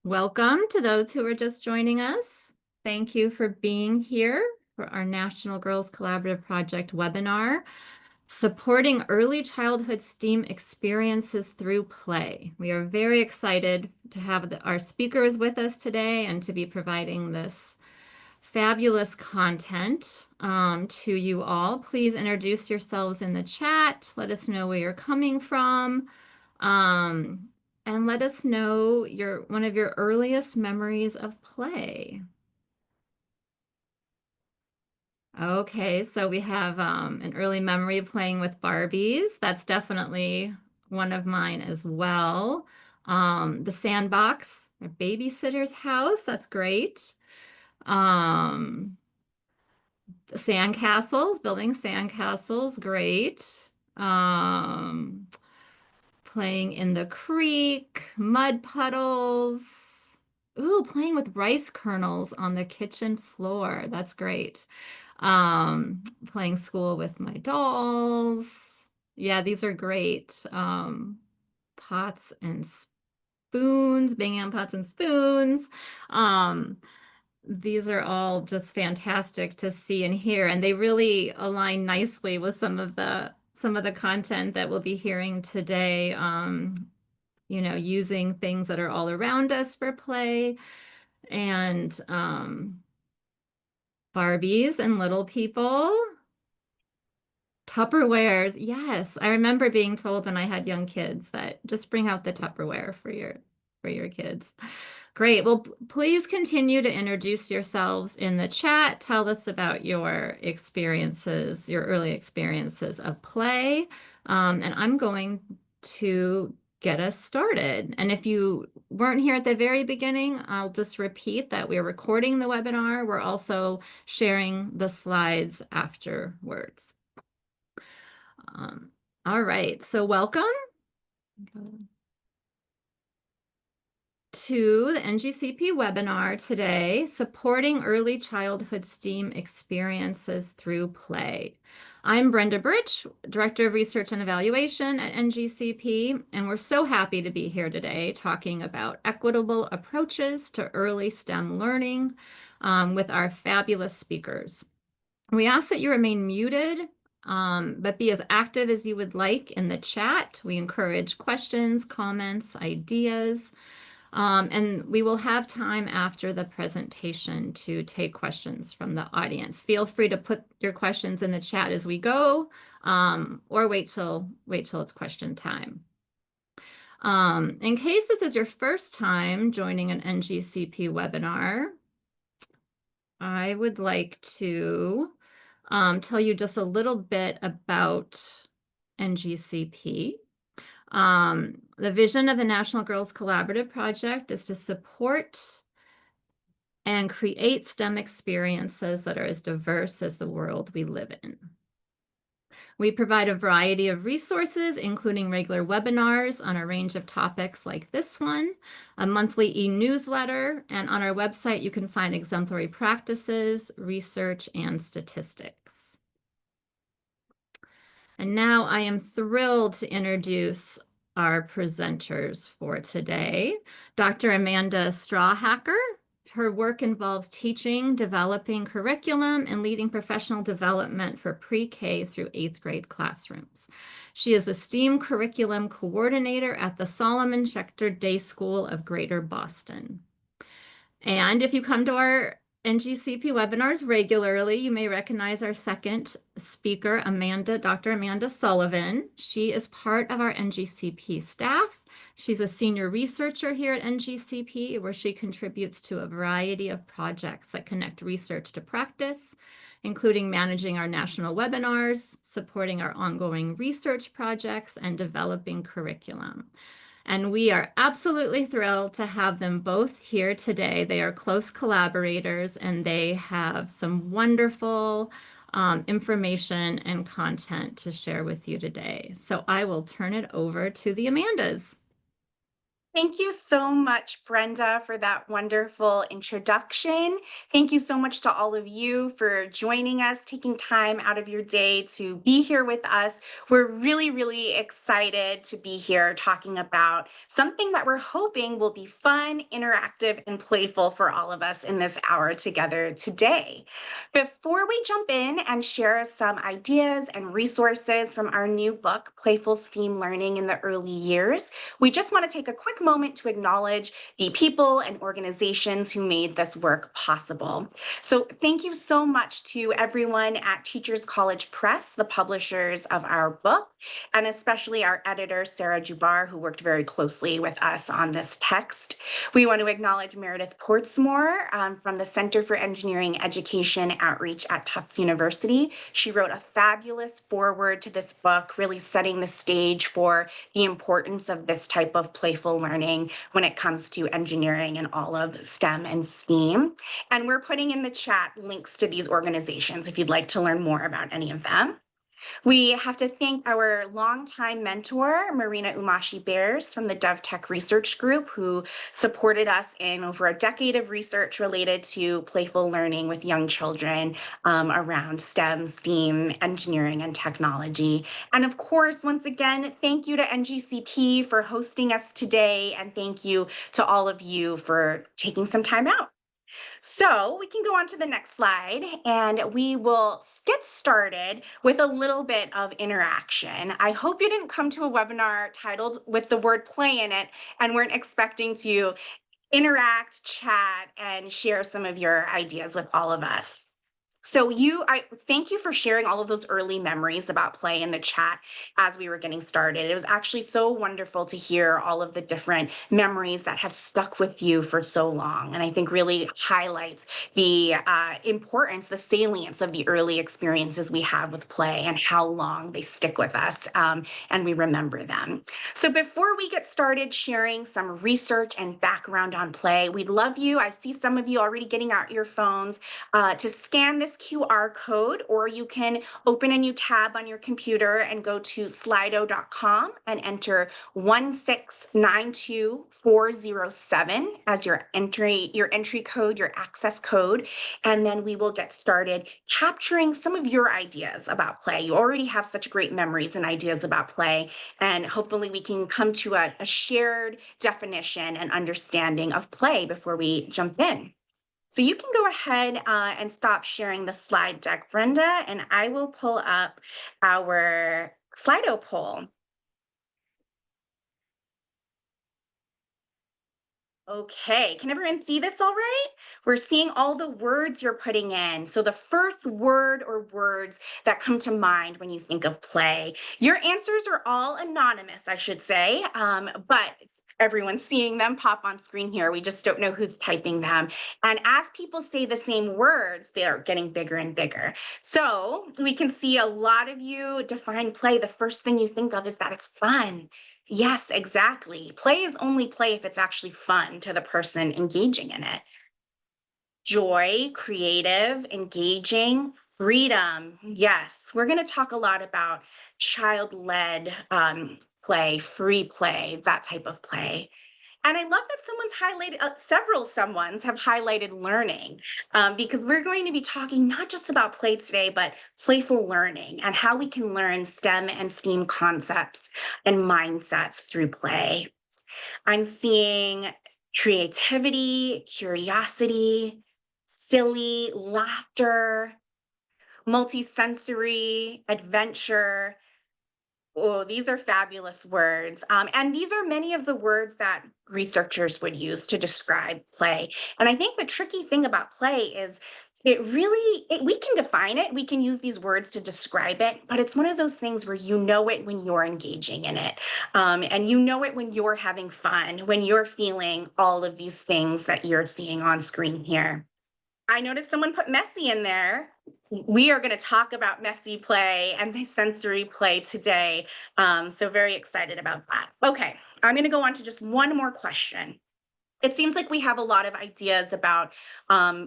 Welcome to those who are just joining us. Thank you for being here for our National Girls Collaborative Project webinar, Supporting Early Childhood STEAM Experiences Through Play. We are very excited to have our speakers with us today and to be providing this fabulous content to you all. Please introduce yourselves in the chat. Let us know where you're coming from. Um, and let us know one of your earliest memories of play. Okay, so we have an early memory of playing with Barbies. That's definitely one of mine as well. The sandbox, a babysitter's house, that's great. Sandcastles, building sandcastles, great. Playing in the creek, mud puddles. Ooh, playing with rice kernels on the kitchen floor. That's great. Playing school with my dolls. Yeah, these are great. Pots and spoons, banging on pots and spoons. Um, these are all just fantastic to see and hear, and they really align nicely with some of the content that we'll be hearing today. Using things that are all around us for play and Barbies and little people. Tupperwares. Yes, I remember being told when I had young kids that just bring out the Tupperware for your kids. Great. Well, please continue to introduce yourselves in the chat. Tell us about your experiences, your early experiences of play. And I'm going to get us started. And if you weren't here at the very beginning, I'll just repeat that we're recording the webinar. We're also sharing the slides afterwards. All right, so welcome to the NGCP webinar today, Supporting Early Childhood STEAM Experiences Through Play. I'm Brenda Britch, Director of Research and Evaluation at NGCP, and we're so happy to be here today talking about equitable approaches to early STEM learning with our fabulous speakers. We ask that you remain muted, but be as active as you would like in the chat. We encourage questions, comments, ideas, and we will have time after the presentation to take questions from the audience. Feel free to put your questions in the chat as we go, or wait till it's question time. In case this is your first time joining an NGCP webinar, I would like to tell you just a little bit about NGCP. The vision of the National Girls Collaborative Project is to support and create STEM experiences that are as diverse as the world we live in. We provide a variety of resources, including regular webinars on a range of topics like this one, a monthly e-newsletter, and on our website you can find exemplary practices, research, and statistics. And now I am thrilled to introduce our presenters for today. Dr. Amanda Strawhacker. Her work involves teaching, developing curriculum, and leading professional development for pre-K through 8th grade classrooms. She is the STEAM Curriculum Coordinator at the Sullivan and Dr. Day School of Greater Boston. And if you come to our NGCP webinars regularly, you may recognize our second speaker, Dr. Amanda Sullivan. She is part of our NGCP staff. She's a senior researcher here at NGCP, where she contributes to a variety of projects that connect research to practice, including managing our national webinars, supporting our ongoing research projects, and developing curriculum. And we are absolutely thrilled to have them both here today. They are close collaborators and they have some wonderful information and content to share with you today. So I will turn it over to the Amandas. Thank you so much, Brenda, for that wonderful introduction. Thank you so much to all of you for joining us, taking time out of your day to be here with us. We're really, really excited to be here talking about something that we're hoping will be fun, interactive, and playful for all of us in this hour together today. Before we jump in and share some ideas and resources from our new book, Playful STEAM Learning in the Early Years, we just want to take a quick moment to acknowledge the people and organizations who made this work possible. So thank you so much to everyone at Teachers College Press, the publishers of our book, and especially our editor, Sarah Jubar, who worked very closely with us on this text. We want to acknowledge Meredith Portsmore from the Center for Engineering Education Outreach at Tufts University. She wrote a fabulous foreword to this book, really setting the stage for the importance of this type of playful learning when it comes to engineering and all of STEM and STEAM. And we're putting in the chat links to these organizations if you'd like to learn more about any of them. We have to thank our longtime mentor, Marina Umashi Bears from the DevTech Research Group, who supported us in over a decade of research related to playful learning with young children around STEM, STEAM, engineering, and technology. And of course, once again, thank you to NGCP for hosting us today, and thank you to all of you for taking some time out. So we can go on to the next slide and we will get started with a little bit of interaction. I hope you didn't come to a webinar titled with the word play in it and weren't expecting to interact, chat, and share some of your ideas with all of us. So I thank you for sharing all of those early memories about play in the chat as we were getting started. It was actually so wonderful to hear all of the different memories that have stuck with you for so long. And I think really highlights the importance, the salience of the early experiences we have with play and how long they stick with us and we remember them. So before we get started sharing some research and background on play, we'd love you. I see some of you already getting out your phones to scan this QR code, or you can open a new tab on your computer and go to slido.com and enter 1692407 as your entry code, your access code, and then we will get started capturing some of your ideas about play. You already have such great memories and ideas about play, and hopefully we can come to a shared definition and understanding of play before we jump in. So you can go ahead and stop sharing the slide deck, Brenda, and I will pull up our Slido poll. Okay, can everyone see this all right? We're seeing all the words you're putting in. So the first word or words that come to mind when you think of play. Your answers are all anonymous, I should say, but everyone's seeing them pop on screen here. We just don't know who's typing them. And as people say the same words, they're getting bigger and bigger. So we can see a lot of you define play. The first thing you think of is that it's fun. Yes, exactly. Play is only play if it's actually fun to the person engaging in it. Joy, creative, engaging, freedom. Yes, we're going to talk a lot about child led play, free play, that type of play. And I love that someone's highlighted, several someones have highlighted learning because we're going to be talking not just about play today, but playful learning and how we can learn STEM and STEAM concepts and mindsets through play. I'm seeing creativity, curiosity, silly, laughter, multisensory, adventure. Oh, these are fabulous words. And these are many of the words that researchers would use to describe play. And I think the tricky thing about play is we can define it, we can use these words to describe it, but it's one of those things where you know it when you're engaging in it. And you know it when you're having fun, when you're feeling all of these things that you're seeing on screen here. I noticed someone put messy in there. We are going to talk about messy play and the sensory play today. So very excited about that. Okay, I'm going to go on to just one more question. It seems like we have a lot of ideas about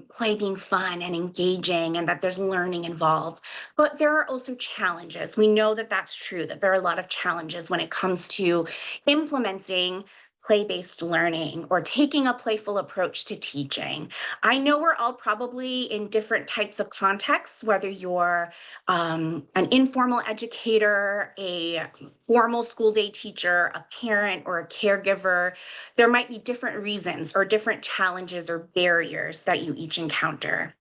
play being fun and engaging and that there's learning involved, but there are also challenges. We know that that's true, that there are a lot of challenges when it comes to implementing play-based learning or taking a playful approach to teaching. I know we're all probably in different types of contexts, whether you're an informal educator, a formal school day teacher, a parent, or a caregiver. There might be different reasons or different challenges or barriers that you each encounter.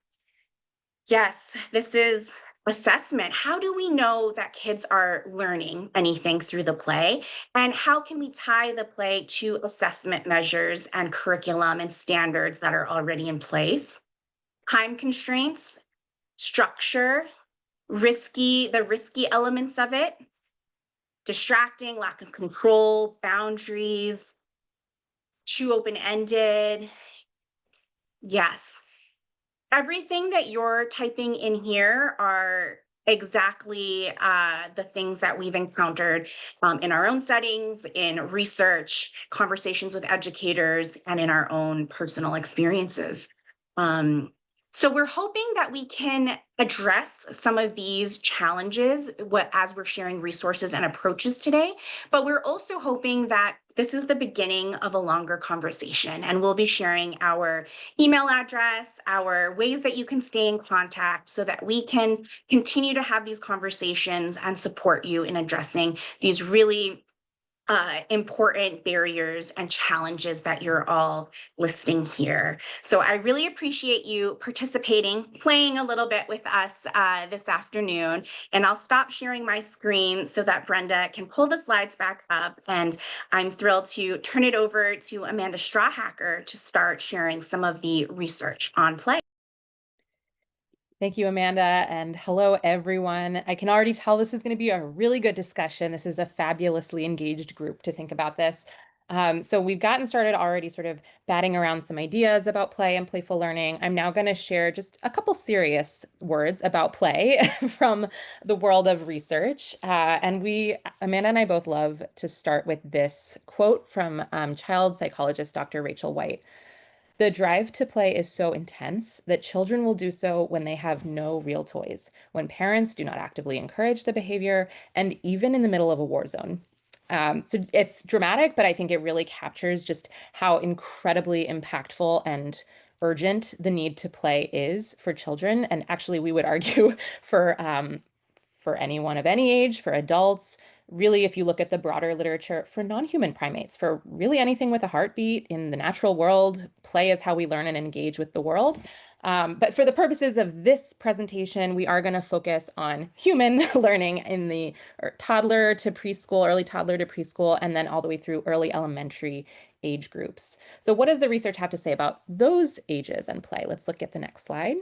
Yes, this is assessment. How do we know that kids are learning anything through the play? And how can we tie the play to assessment measures and curriculum and standards that are already in place? Time constraints, structure, the risky elements of it, distracting, lack of control, boundaries, too open ended. Yes. Everything that you're typing in here are exactly the things that we've encountered in our own settings, in research, conversations with educators, and in our own personal experiences. Um, so we're hoping that we can address some of these challenges as we're sharing resources and approaches today, but we're also hoping that this is the beginning of a longer conversation, and we'll be sharing our email address, our ways that you can stay in contact so that we can continue to have these conversations and support you in addressing these really important barriers and challenges that you're all listing here. So I really appreciate you participating, playing a little bit with us this afternoon. And I'll stop sharing my screen so that Brenda can pull the slides back up. And I'm thrilled to turn it over to Amanda Strawhacker to start sharing some of the research on play. Thank you, Amanda, and hello, everyone. I can already tell this is going to be a really good discussion. This is a fabulously engaged group to think about this. So we've gotten started already sort of batting around some ideas about play and playful learning. I'm now going to share just a couple serious words about play from the world of research. Amanda and I both love to start with this quote from child psychologist Dr. Rachel White. The drive to play is so intense that children will do so when they have no real toys, when parents do not actively encourage the behavior, and even in the middle of a war zone. So it's dramatic, but I think it really captures just how incredibly impactful and urgent the need to play is for children. And actually, we would argue for anyone of any age, for adults, really, if you look at the broader literature, for non-human primates, for really anything with a heartbeat in the natural world, play is how we learn and engage with the world. But for the purposes of this presentation, we are going to focus on human learning in the toddler to preschool, early toddler to preschool, and then all the way through early elementary age groups. So what does the research have to say about those ages and play? Let's look at the next slide.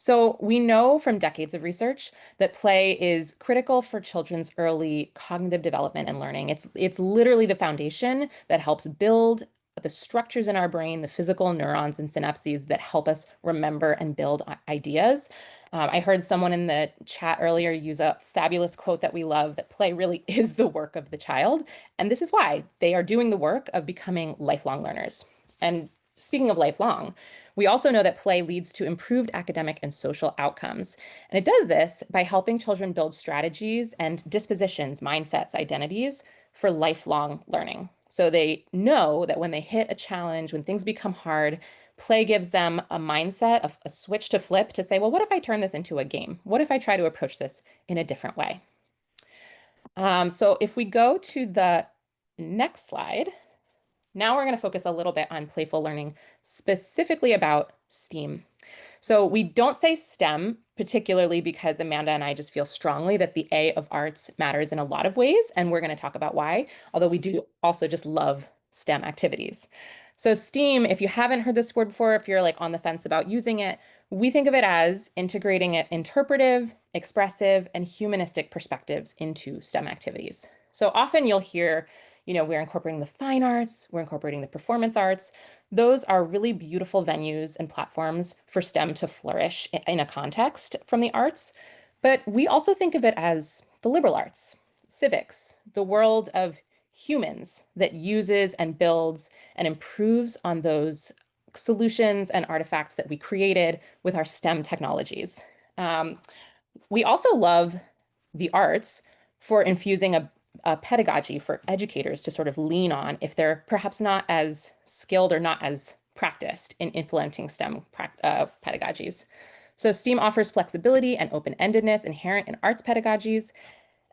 So we know from decades of research that play is critical for children's early cognitive development and learning. It's literally the foundation that helps build the structures in our brain, the physical neurons and synapses that help us remember and build ideas. I heard someone in the chat earlier use a fabulous quote that we love, that play really is the work of the child. And this is why they are doing the work of becoming lifelong learners. And speaking of lifelong, we also know that play leads to improved academic and social outcomes. And it does this by helping children build strategies and dispositions, mindsets, identities for lifelong learning. So they know that when they hit a challenge, when things become hard, play gives them a mindset, a switch to flip to say, well, what if I turn this into a game? What if I try to approach this in a different way? So if we go to the next slide, now we're going to focus a little bit on playful learning, specifically about STEAM. So we don't say STEM, particularly because Amanda and I just feel strongly that the A of arts matters in a lot of ways, and we're going to talk about why, although we do also just love STEM activities. So STEAM, if you haven't heard this word before, if you're like on the fence about using it, we think of it as integrating it interpretive, expressive, and humanistic perspectives into STEM activities. So often you'll hear, we're incorporating the fine arts, we're incorporating the performance arts. Those are really beautiful venues and platforms for STEM to flourish in a context from the arts. But we also think of it as the liberal arts, civics, the world of humans that uses and builds and improves on those solutions and artifacts that we created with our STEM technologies. We also love the arts for infusing a pedagogy for educators to sort of lean on if they're perhaps not as skilled or not as practiced in implementing STEM pedagogies. So STEAM offers flexibility and open-endedness inherent in arts pedagogies.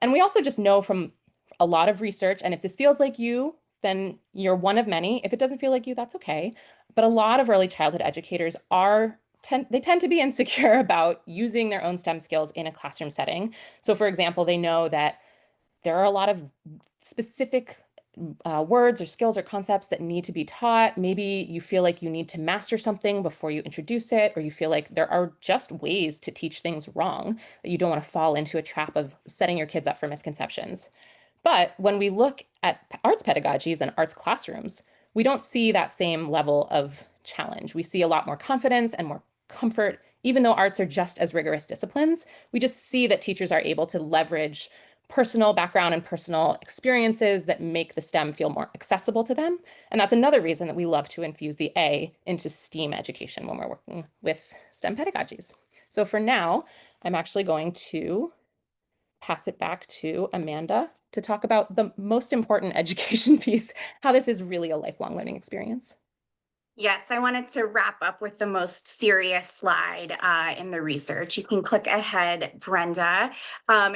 And we also just know from a lot of research, and if this feels like you, then you're one of many. If it doesn't feel like you, that's okay. But a lot of early childhood educators they tend to be insecure about using their own STEM skills in a classroom setting. So for example, they know that there are a lot of specific words or skills or concepts that need to be taught. Maybe you feel like you need to master something before you introduce it, or you feel like there are just ways to teach things wrong, that you don't want to fall into a trap of setting your kids up for misconceptions. But when we look at arts pedagogies and arts classrooms, we don't see that same level of challenge. We see a lot more confidence and more comfort, even though arts are just as rigorous disciplines. We just see that teachers are able to leverage personal background and personal experiences that make the STEM feel more accessible to them. And that's another reason that we love to infuse the A into STEAM education when we're working with STEM pedagogies. So for now, I'm actually going to pass it back to Amanda to talk about the most important education piece, how this is really a lifelong learning experience. Yes, I wanted to wrap up with the most serious slide in the research. You can click ahead, Brenda.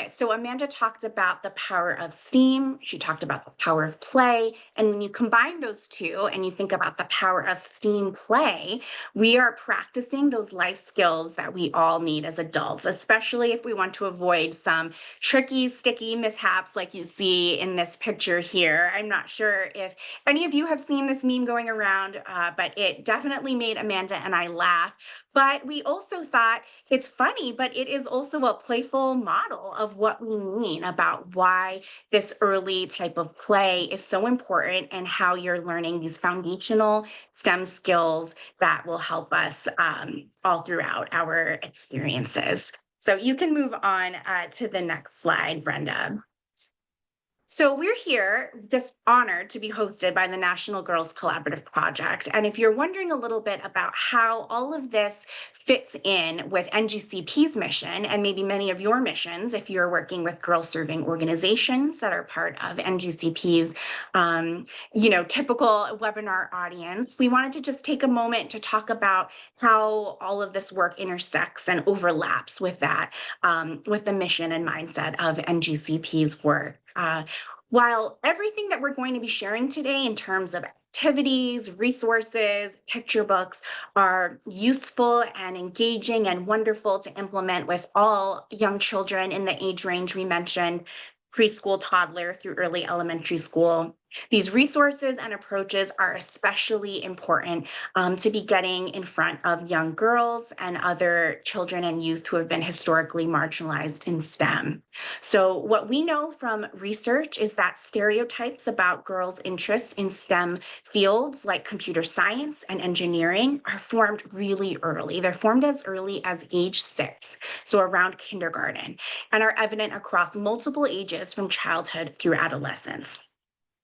So Amanda talked about the power of STEAM. She talked about the power of play. And when you combine those two and you think about the power of STEAM play, we are practicing those life skills that we all need as adults, especially if we want to avoid some tricky, sticky mishaps like you see in this picture here. I'm not sure if any of you have seen this meme going around, but it definitely made Amanda and I laugh. But we also thought it's funny, but it is also a playful model of what we mean about why this early type of play is so important and how you're learning these foundational STEM skills that will help us all throughout our experiences. So you can move on to the next slide, Brenda. So we're here just honored to be hosted by the National Girls Collaborative Project. And if you're wondering a little bit about how all of this fits in with NGCP's mission, and maybe many of your missions, if you're working with girl serving organizations that are part of NGCP's, typical webinar audience, we wanted to just take a moment to talk about how all of this work intersects and overlaps with that, with the mission and mindset of NGCP's work. While everything that we're going to be sharing today in terms of activities, resources, picture books are useful and engaging and wonderful to implement with all young children in the age range we mentioned, preschool, toddler through early elementary school. These resources and approaches are especially important to be getting in front of young girls and other children and youth who have been historically marginalized in STEM. So what we know from research is that stereotypes about girls' interests in STEM fields like computer science and engineering are formed really early. They're formed as early as age 6, so around kindergarten, and are evident across multiple ages from childhood through adolescence.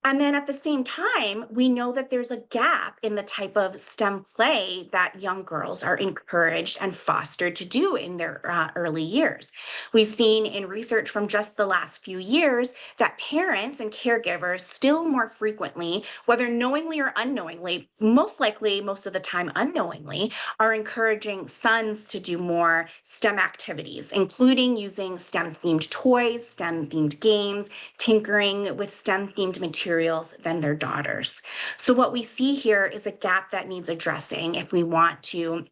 And then at the same time, we know that there's a gap in the type of STEM play that young girls are encouraged and fostered to do in their early years. We've seen in research from just the last few years that parents and caregivers still more frequently, whether knowingly or unknowingly, most likely most of the time unknowingly, are encouraging sons to do more STEM activities, including using STEM themed toys, STEM themed games, tinkering with STEM themed materials than their daughters. So what we see here is a gap that needs addressing if we want to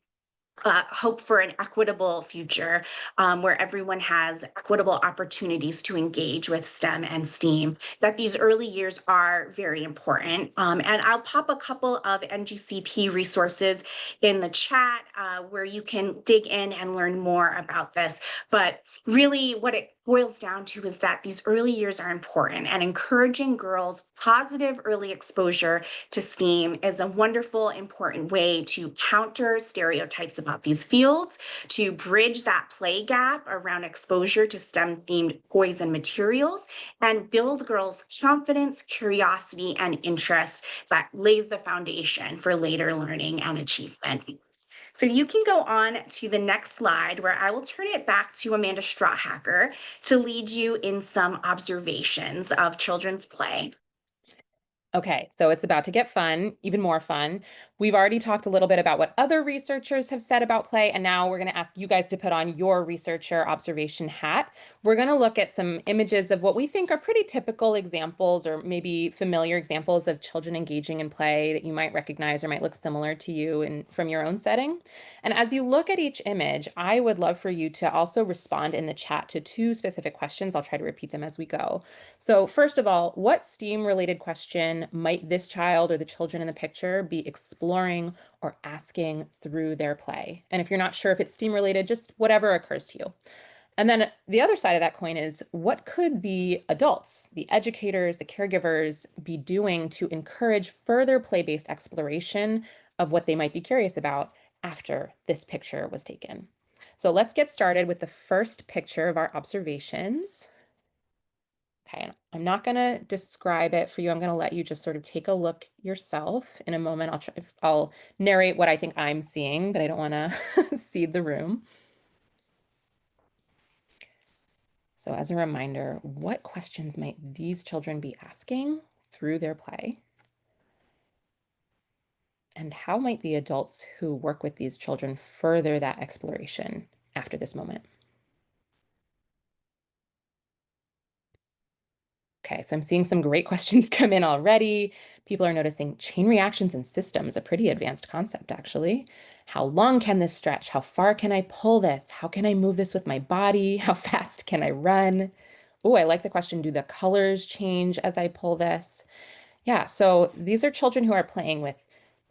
hope for an equitable future where everyone has equitable opportunities to engage with STEM and STEAM, that these early years are very important. And I'll pop a couple of NGCP resources in the chat where you can dig in and learn more about this. But really what it boils down to is that these early years are important, and encouraging girls positive early exposure to STEAM is a wonderful, important way to counter stereotypes about these fields, to bridge that play gap around exposure to STEM themed toys and materials, and build girls' confidence, curiosity, and interest that lays the foundation for later learning and achievement. So you can go on to the next slide where I will turn it back to Amanda Strawhacker to lead you in some observations of children's play. Okay, so it's about to get fun, even more fun. We've already talked a little bit about what other researchers have said about play, and now we're going to ask you guys to put on your researcher observation hat. We're going to look at some images of what we think are pretty typical examples or maybe familiar examples of children engaging in play that you might recognize or might look similar to you from your own setting. And as you look at each image, I would love for you to also respond in the chat to two specific questions. I'll try to repeat them as we go. So first of all, what STEAM related question might this child or the children in the picture be exploring or asking through their play? And if you're not sure if it's STEAM related, just whatever occurs to you. And then the other side of that coin is what could the adults, the educators, the caregivers be doing to encourage further play-based exploration of what they might be curious about after this picture was taken? So let's get started with the first picture of our observations. Okay, I'm not going to describe it for you. I'm going to let you just sort of take a look yourself. In a moment, I'll narrate what I think I'm seeing, but I don't want to seed the room. So as a reminder, what questions might these children be asking through their play? And how might the adults who work with these children further that exploration after this moment? Okay, so I'm seeing some great questions come in already. People are noticing chain reactions and systems, a pretty advanced concept, actually. How long can this stretch? How far can I pull this? How can I move this with my body? How fast can I run? Oh, I like the question, do the colors change as I pull this? Yeah, so these are children who are playing with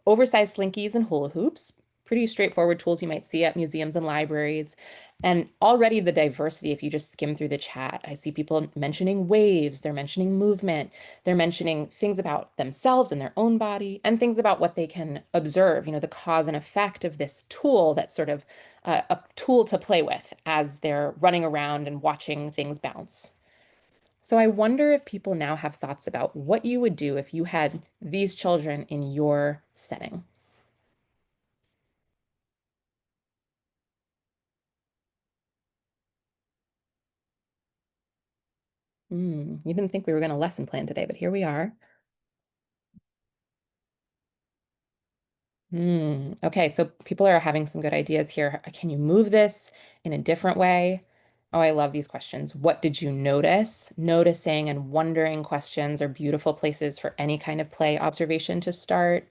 oversized slinkies and hula hoops, pretty straightforward tools you might see at museums and libraries. And already the diversity, if you just skim through the chat, I see people mentioning waves, they're mentioning movement, they're mentioning things about themselves and their own body, and things about what they can observe, the cause and effect of this tool that's sort of a tool to play with as they're running around and watching things bounce. So I wonder if people now have thoughts about what you would do if you had these children in your setting. You didn't think we were going to lesson plan today, but here we are. Okay, so people are having some good ideas here. Can you move this in a different way? Oh, I love these questions. What did you notice? Noticing and wondering questions are beautiful places for any kind of play observation to start.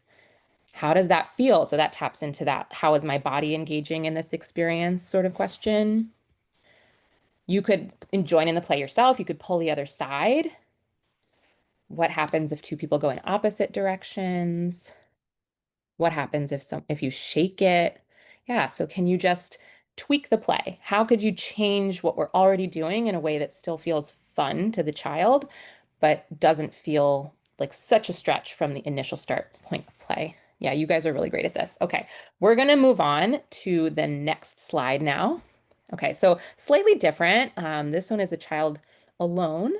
How does that feel? So that taps into that, how is my body engaging in this experience sort of question. You could join in the play yourself. You could pull the other side. What happens if two people go in opposite directions? What happens if you shake it? Yeah, so can you just tweak the play? How could you change what we're already doing in a way that still feels fun to the child, but doesn't feel like such a stretch from the initial start point of play? Yeah, you guys are really great at this. Okay, we're gonna move on to the next slide now. Okay, so slightly different. This one is a child alone.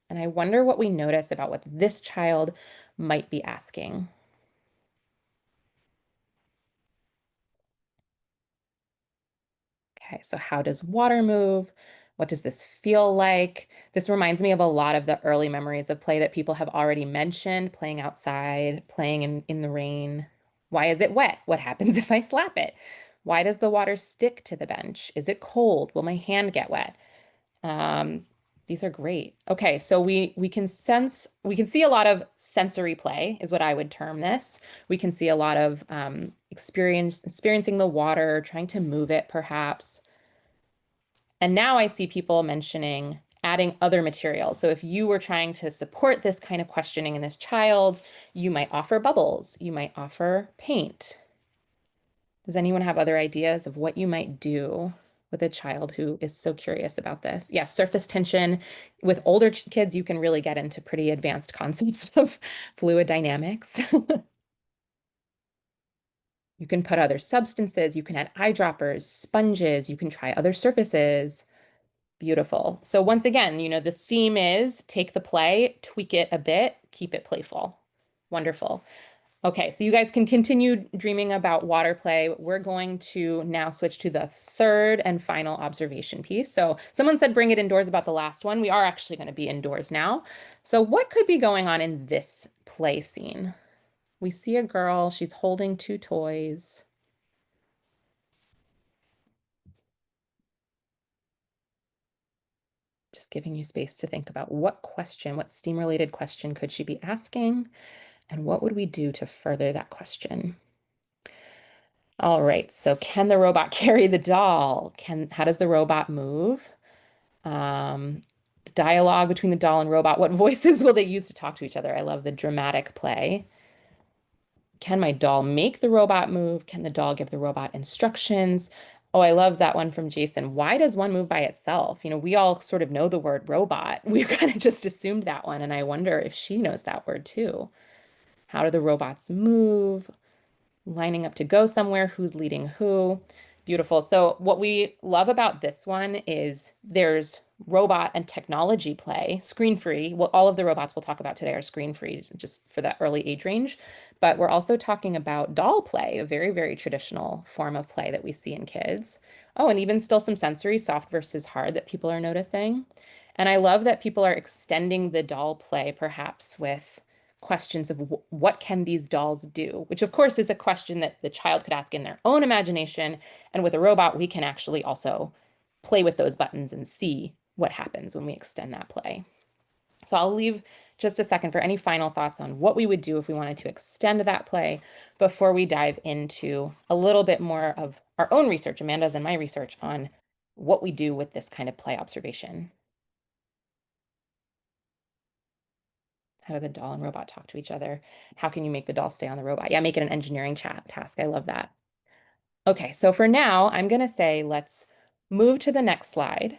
And I wonder what we notice about what this child might be asking. Okay, so how does water move? What does this feel like? This reminds me of a lot of the early memories of play that people have already mentioned, playing outside, playing in the rain. Why is it wet? What happens if I slap it? Why does the water stick to the bench? Is it cold? Will my hand get wet? Um, these are great. Okay, so we can see a lot of sensory play is what I would term this. We can see a lot of experiencing the water, trying to move it perhaps. And now I see people mentioning adding other materials. So if you were trying to support this kind of questioning in this child, you might offer bubbles, you might offer paint. Does anyone have other ideas of what you might do with a child who is so curious about this? Yeah, surface tension. With older kids, you can really get into pretty advanced concepts of fluid dynamics. You can put other substances, you can add eyedroppers, sponges, you can try other surfaces. Beautiful. So once again, the theme is take the play, tweak it a bit, keep it playful. Wonderful. Okay, so you guys can continue dreaming about water play. We're going to now switch to the third and final observation piece. So someone said bring it indoors about the last one. We are actually going to be indoors now. So what could be going on in this play scene? We see a girl, she's holding two toys. Just giving you space to think about what question, what STEAM-related question could she be asking? And what would we do to further that question? All right, so can the robot carry the doll? How does the robot move? The dialogue between the doll and robot, what voices will they use to talk to each other? I love the dramatic play. Can my doll make the robot move? Can the doll give the robot instructions? Oh, I love that one from Jason. Why does one move by itself? You know, we all sort of know the word robot. We've kind of just assumed that one, and I wonder if she knows that word too. How do the robots move? Lining up to go somewhere, who's leading who. Beautiful. So what we love about this one is there's robot and technology play, screen free. Well, all of the robots we'll talk about today are screen free just for that early age range. But we're also talking about doll play, a very, very traditional form of play that we see in kids. Oh, and even still some sensory, soft versus hard that people are noticing. And I love that people are extending the doll play perhaps with questions of what can these dolls do, which of course is a question that the child could ask in their own imagination. And with a robot, we can actually also play with those buttons and see what happens when we extend that play. So I'll leave just a second for any final thoughts on what we would do if we wanted to extend that play before we dive into a little bit more of our own research, Amanda's and my research on what we do with this kind of play observation. How do the doll and robot talk to each other? How can you make the doll stay on the robot? Yeah, make it an engineering chat task. I love that. Okay, so for now, I'm going to say let's move to the next slide.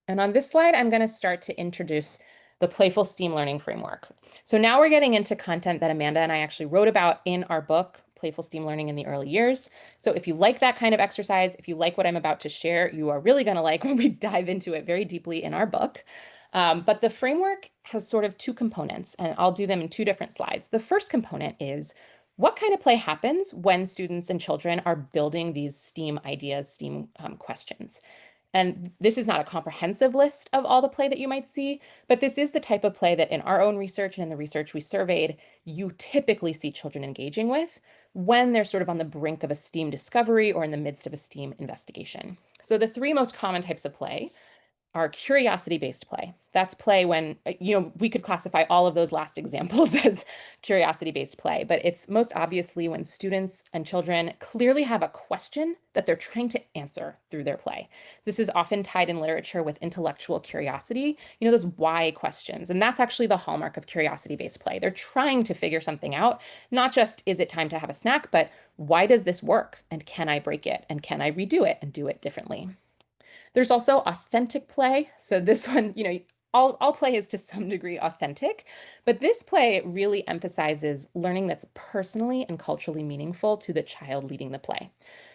And on this slide, I'm going to start to introduce the Playful STEAM Learning Framework. So now we're getting into content that Amanda and I actually wrote about in our book, Playful STEAM Learning in the Early Years. So if you like that kind of exercise, if you like what I'm about to share, you are really going to like when we dive into it very deeply in our book. But the framework has sort of two components, and I'll do them in two different slides. The first component is what kind of play happens when students and children are building these STEAM ideas, STEAM questions. And this is not a comprehensive list of all the play that you might see, but this is the type of play that in our own research and in the research we surveyed, you typically see children engaging with when they're sort of on the brink of a STEAM discovery or in the midst of a STEAM investigation. So the three most common types of play are curiosity-based play. That's play when, we could classify all of those last examples as curiosity-based play, but it's most obviously when students and children clearly have a question that they're trying to answer through their play. This is often tied in literature with intellectual curiosity, those why questions. And that's actually the hallmark of curiosity-based play. They're trying to figure something out, not just is it time to have a snack, but why does this work? And can I break it? And can I redo it and do it differently? There's also authentic play. So this one, all play is to some degree authentic, but this play really emphasizes learning that's personally and culturally meaningful to the child leading the play.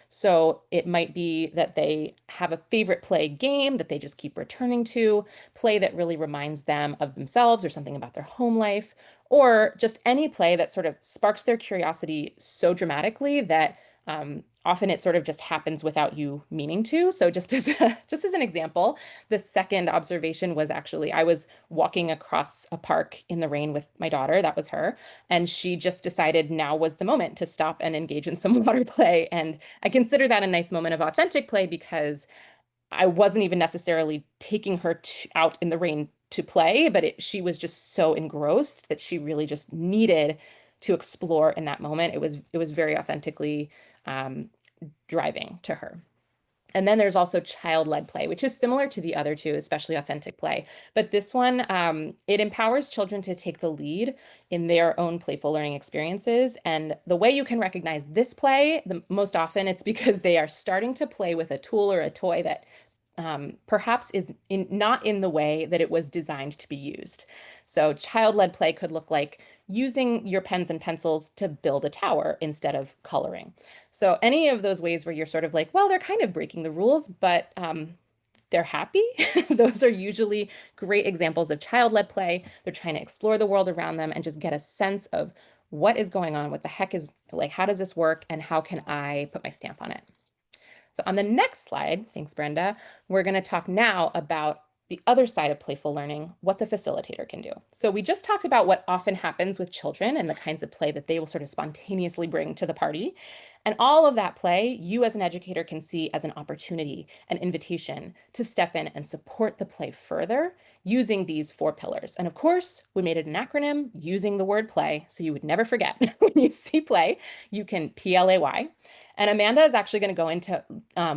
So it might be that they have a favorite play game that they just keep returning to, play that really reminds them of themselves or something about their home life, or just any play that sort of sparks their curiosity so dramatically that often it sort of just happens without you meaning to. So just as an example, the second observation was actually I was walking across a park in the rain with my daughter, that was her, and she just decided now was the moment to stop and engage in some water play. And I consider that a nice moment of authentic play because I wasn't even necessarily taking her out in the rain to play, but she was just so engrossed that she really just needed to explore in that moment. It was very authentically driving to her. And then there's also child-led play, which is similar to the other two, especially authentic play. But this one, it empowers children to take the lead in their own playful learning experiences. And the way you can recognize this play, the most often it's because they are starting to play with a tool or a toy that perhaps is not in the way that it was designed to be used. So child-led play could look like using your pens and pencils to build a tower instead of coloring. So any of those ways where you're sort of like, well, they're kind of breaking the rules, but they're happy. Those are usually great examples of child-led play. They're trying to explore the world around them and just get a sense of what is going on? What the heck is, like, how does this work? And how can I put my stamp on it? So on the next slide, thanks, Brenda, we're going to talk now about the other side of playful learning, what the facilitator can do. So we just talked about what often happens with children and the kinds of play that they will sort of spontaneously bring to the party. And all of that play, you as an educator can see as an opportunity, an invitation to step in and support the play further using these 4 pillars. And of course, we made it an acronym using the word play, so you would never forget when you see play, you can PLAY. And Amanda is actually going to go into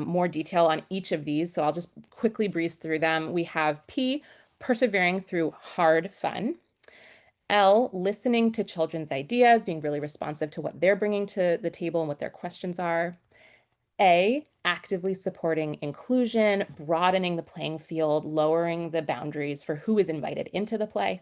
more detail on each of these. So I'll just quickly breeze through them. We have P, persevering through hard fun. L, listening to children's ideas, being really responsive to what they're bringing to the table and what their questions are. A, actively supporting inclusion, broadening the playing field, lowering the boundaries for who is invited into the play.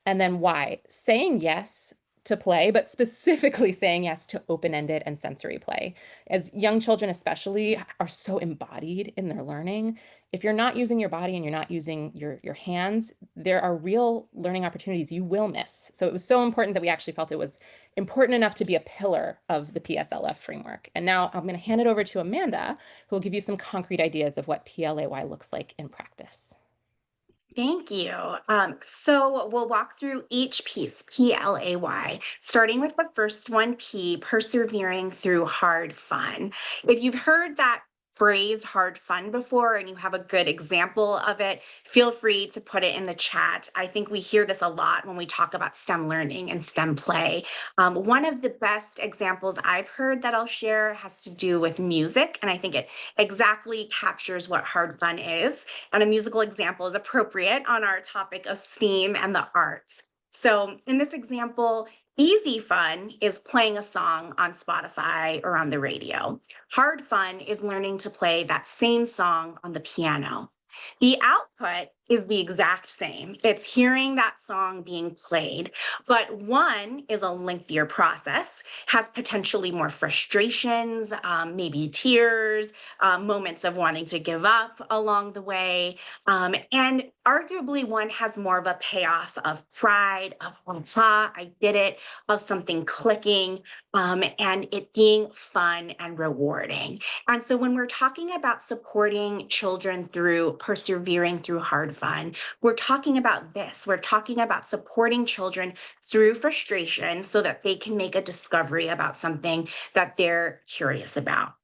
And then Y, saying yes to play, but specifically saying yes to open-ended and sensory play. As young children especially are so embodied in their learning, if you're not using your body and you're not using your hands, there are real learning opportunities you will miss. So it was so important that we actually felt it was important enough to be a pillar of the PSLF framework. And now I'm going to hand it over to Amanda, who will give you some concrete ideas of what PLAY looks like in practice. Thank you. So we'll walk through each piece, PLAY, starting with the first one, P, persevering through hard fun. If you've heard that phrase hard fun before and you have a good example of it, feel free to put it in the chat. I think we hear this a lot when we talk about STEM learning and STEM play. One of the best examples I've heard that I'll share has to do with music, and I think it exactly captures what hard fun is. And a musical example is appropriate on our topic of STEAM and the arts. So in this example, easy fun is playing a song on Spotify or on the radio. Hard fun is learning to play that same song on the piano. The output is the exact same. It's hearing that song being played, but one is a lengthier process, has potentially more frustrations, maybe tears, moments of wanting to give up along the way. And arguably one has more of a payoff of pride, of, aha, I did it, of something clicking, and it being fun and rewarding. And so when we're talking about supporting children through persevering through hard fun, we're talking about this. We're talking about supporting children through frustration so that they can make a discovery about something that they're curious about.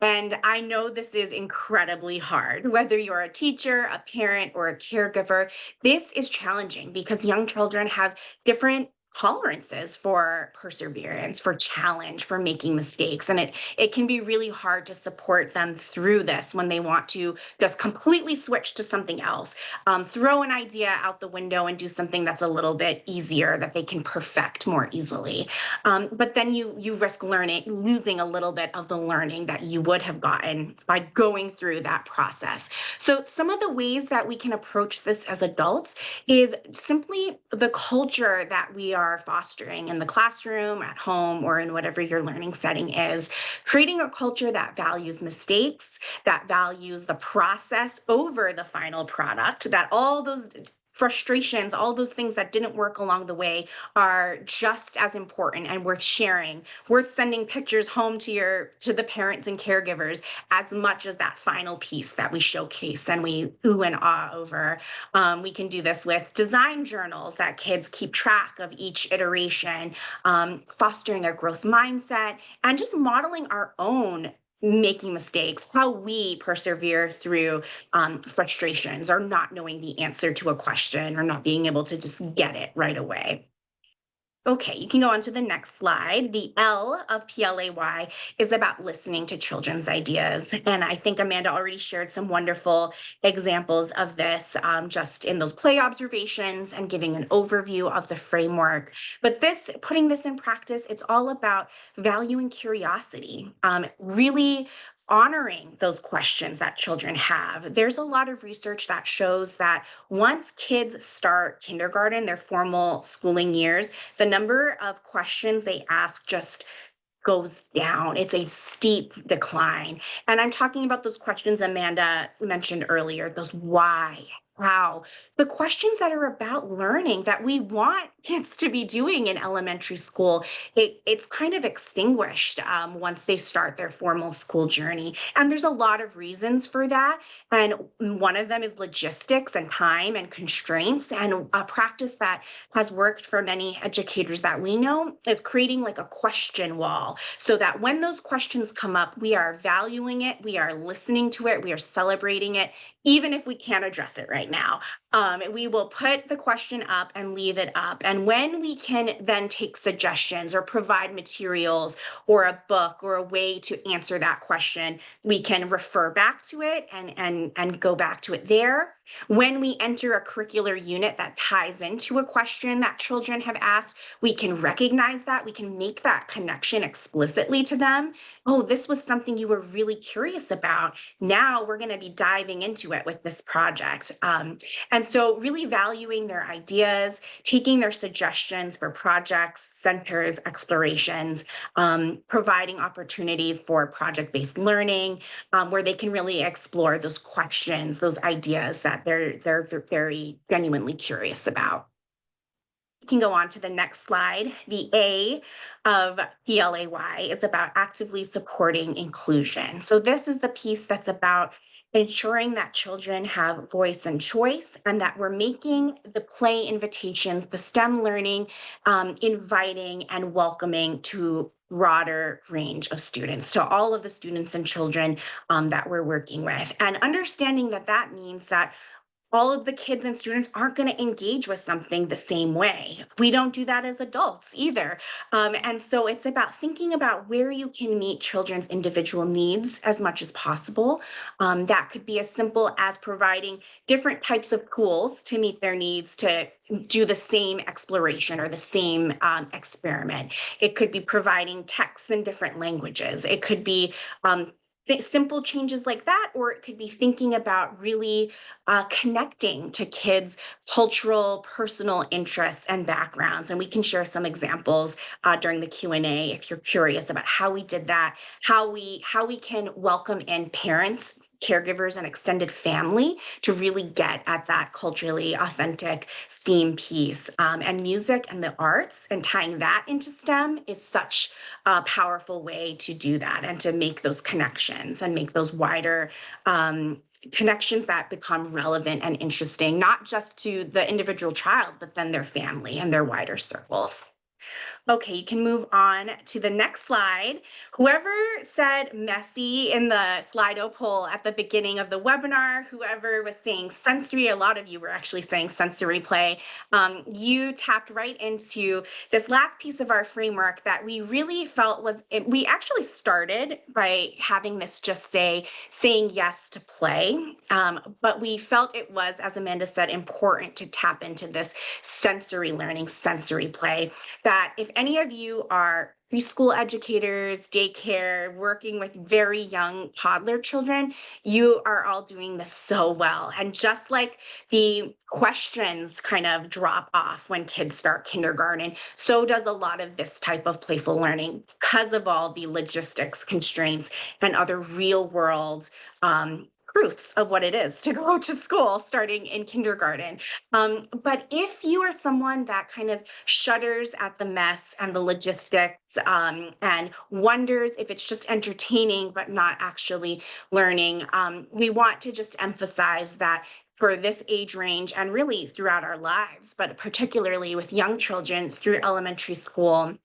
And I know this is incredibly hard, whether you're a teacher, a parent, or a caregiver. This is challenging because young children have different tolerances for perseverance, for challenge, for making mistakes. And it can be really hard to support them through this when they want to just completely switch to something else, throw an idea out the window and do something that's a little bit easier that they can perfect more easily. But then you risk losing a little bit of the learning that you would have gotten by going through that process. So some of the ways that we can approach this as adults is simply the culture that we are fostering in the classroom, at home, or in whatever your learning setting is. Creating a culture that values mistakes, that values the process over the final product, that all those frustrations, all those things that didn't work along the way are just as important and worth sharing, worth sending pictures home to the parents and caregivers as much as that final piece that we showcase and we ooh and ah over. We can do this with design journals that kids keep track of each iteration, fostering a growth mindset, and just modeling our own making mistakes, how we persevere through frustrations or not knowing the answer to a question or not being able to just get it right away. Okay, you can go on to the next slide. The L of PLAY is about listening to children's ideas. And I think Amanda already shared some wonderful examples of this just in those play observations and giving an overview of the framework. But putting this in practice, it's all about valuing curiosity, really honoring those questions that children have. There's a lot of research that shows that once kids start kindergarten, their formal schooling years, the number of questions they ask just goes down. It's a steep decline. And I'm talking about those questions Amanda mentioned earlier, those why, Wow. The questions that are about learning that we want kids to be doing in elementary school, it's kind of extinguished once they start their formal school journey. And there's a lot of reasons for that. And one of them is logistics and time and constraints. And a practice that has worked for many educators that we know is creating like a question wall so that when those questions come up, we are valuing it, we are listening to it, we are celebrating it, even if we can't address it right now. We will put the question up and leave it up. And when we can then take suggestions or provide materials or a book or a way to answer that question, we can refer back to it and go back to it there. When we enter a curricular unit that ties into a question that children have asked, we can recognize that, we can make that connection explicitly to them. Oh, this was something you were really curious about. Now we're going to be diving into it with this project. And so really valuing their ideas, taking their suggestions for projects, centers, explorations, providing opportunities for project-based learning, where they can really explore those questions, those ideas that they're very genuinely curious about. We can go on to the next slide. The A of PLAY is about actively supporting inclusion. So this is the piece that's about ensuring that children have voice and choice, and that we're making the play invitations, the STEM learning, inviting and welcoming to broader range of students, to all of the students and children that we're working with, and understanding that that means that all of the kids and students aren't going to engage with something the same way. We don't do that as adults either. And so it's about thinking about where you can meet children's individual needs as much as possible. That could be as simple as providing different types of tools to meet their needs to do the same exploration or the same experiment. It could be providing texts in different languages. It could be simple changes like that, or it could be thinking about really connecting to kids' cultural, personal interests and backgrounds. And we can share some examples during the Q&A if you're curious about how we did that, how we can welcome in parents, caregivers, and extended family to really get at that culturally authentic STEAM piece. And music and the arts and tying that into STEM is such a powerful way to do that and to make those connections and make those wider connections that become relevant and interesting, not just to the individual child, but then their family and their wider circles. Okay, you can move on to the next slide. Whoever said messy in the Slido poll at the beginning of the webinar, whoever was saying sensory, a lot of you were actually saying sensory play, you tapped right into this last piece of our framework that we really felt was, we actually started by having this just saying yes to play, but we felt it was, as Amanda said, important to tap into this sensory learning, sensory play, that if any of you are preschool educators, daycare, working with very young toddler children, you are all doing this so well. And just like the questions kind of drop off when kids start kindergarten, so does a lot of this type of playful learning because of all the logistics constraints and other real world truths of what it is to go to school starting in kindergarten. But if you are someone that kind of shudders at the mess and the logistics and wonders if it's just entertaining but not actually learning, we want to just emphasize that for this age range and really throughout our lives, but particularly with young children through elementary school,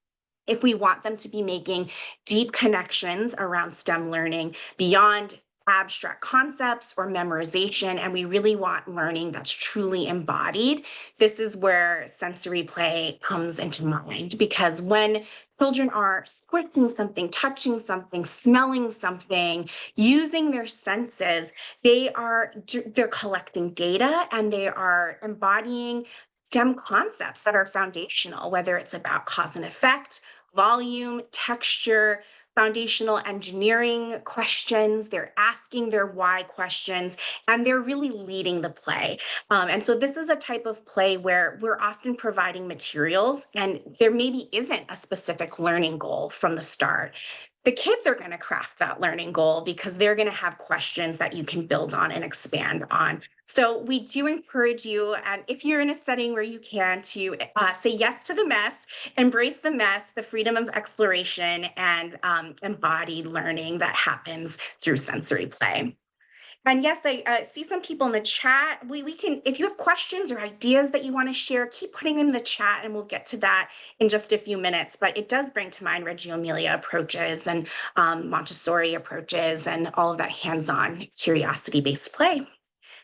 if we want them to be making deep connections around STEM learning beyond abstract concepts or memorization, and we really want learning that's truly embodied, this is where sensory play comes into mind. Because when children are squishing something, touching something, smelling something, using their senses, they're collecting data and they are embodying STEM concepts that are foundational, whether it's about cause and effect, volume, texture, foundational engineering questions. They're asking their why questions, and they're really leading the play. And so this is a type of play where we're often providing materials, and there maybe isn't a specific learning goal from the start. the kids are going to craft that learning goal because they're going to have questions that you can build on and expand on. So we do encourage you, if you're in a setting where you can, to say yes to the mess, embrace the mess, the freedom of exploration, and embodied learning that happens through sensory play. And yes, I see some people in the chat. We can, if you have questions or ideas that you want to share, keep putting them in the chat and we'll get to that in just a few minutes. But it does bring to mind Reggio Emilia approaches and Montessori approaches and all of that hands-on curiosity-based play.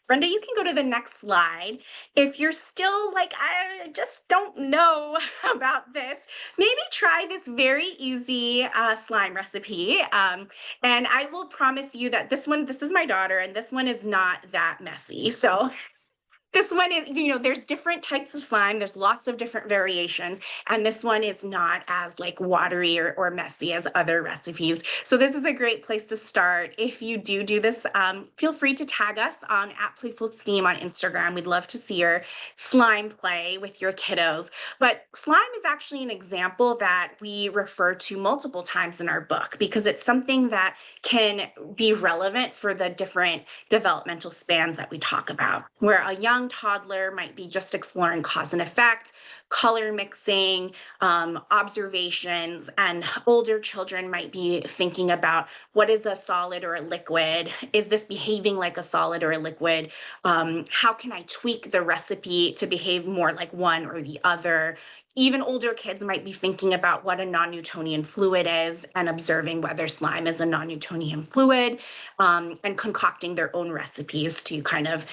Brenda, you can go to the next slide. If you're still like, I just don't know about this, maybe try this very easy slime recipe. And I will promise you that this is my daughter, and this one is not that messy. So this one is, there's different types of slime. There's lots of different variations. And this one is not as like watery or messy as other recipes. So this is a great place to start. If you do this, feel free to tag us on @Playful STEAM on Instagram. We'd love to see your slime play with your kiddos. But slime is actually an example that we refer to multiple times in our book because it's something that can be relevant for the different developmental spans that we talk about, where a young toddler might be just exploring cause and effect, color mixing, observations, and older children might be thinking about what is a solid or a liquid? Is this behaving like a solid or a liquid? How can I tweak the recipe to behave more like one or the other? Even older kids might be thinking about what a non-Newtonian fluid is and observing whether slime is a non-Newtonian fluid, and concocting their own recipes to kind of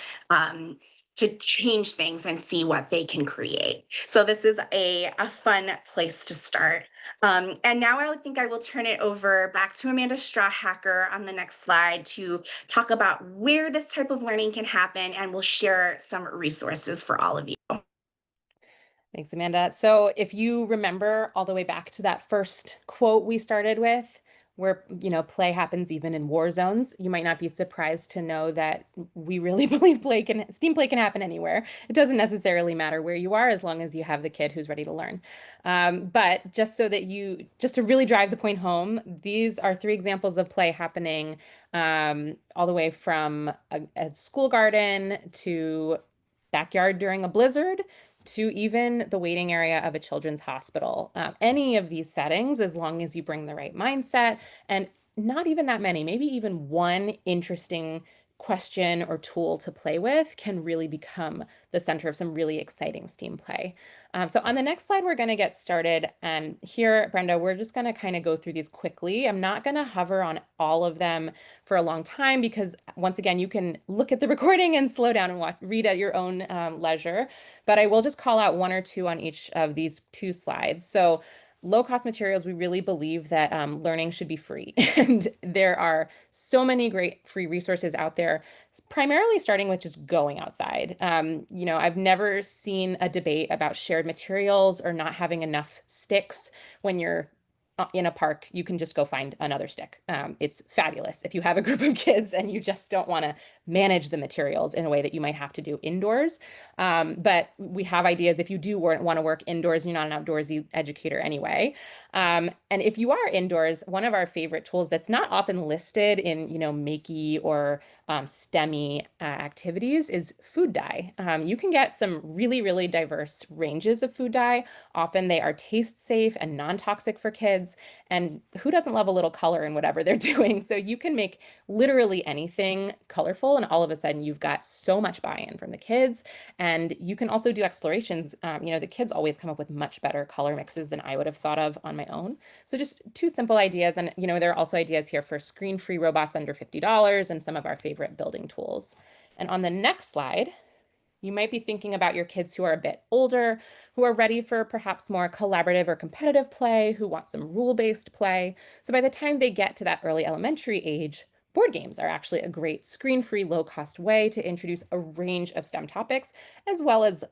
to change things and see what they can create. So this is a fun place to start. And now I would think I will turn it over back to Amanda Strawhacker on the next slide to talk about where this type of learning can happen, and we'll share some resources for all of you. Thanks, Amanda. So if you remember all the way back to that first quote we started with, where, play happens even in war zones, you might not be surprised to know that we really believe STEAM play can happen anywhere. It doesn't necessarily matter where you are as long as you have the kid who's ready to learn. But just to really drive the point home, these are 3 examples of play happening all the way from a school garden to backyard during a blizzard to even the waiting area of a children's hospital. Any of these settings, as long as you bring the right mindset, and not even that many, maybe even one interesting question or tool to play with, can really become the center of some really exciting STEAM play. So on the next slide, we're going to get started. And here, Brenda, we're just going to kind of go through these quickly. I'm not going to hover on all of them for a long time because, once again, you can look at the recording and slow down and read at your own leisure. But I will just call out 1 or 2 on each of these 2 slides. So low-cost materials, we really believe that learning should be free. And there are so many great free resources out there, primarily starting with just going outside. I've never seen a debate about shared materials or not having enough sticks. When you're in a park, you can just go find another stick. It's fabulous if you have a group of kids and you just don't want to manage the materials in a way that you might have to do indoors. But we have ideas if you do want to work indoors and you're not an outdoorsy educator anyway. And if you are indoors, one of our favorite tools that's not often listed in, Makey or STEMmy activities is food dye. You can get some really, really diverse ranges of food dye. Often they are taste safe and non-toxic for kids. And who doesn't love a little color in whatever they're doing? So you can make literally anything colorful, and all of a sudden you've got so much buy-in from the kids. And you can also do explorations. The kids always come up with much better color mixes than I would have thought of on my own. So just 2 simple ideas. And, there are also ideas here for screen-free robots under $50 and some of our favorite building tools. And on the next slide, you might be thinking about your kids who are a bit older, who are ready for perhaps more collaborative or competitive play, who want some rule-based play. So by the time they get to that early elementary age, board games are actually a great screen-free, low-cost way to introduce a range of STEM topics, as well as,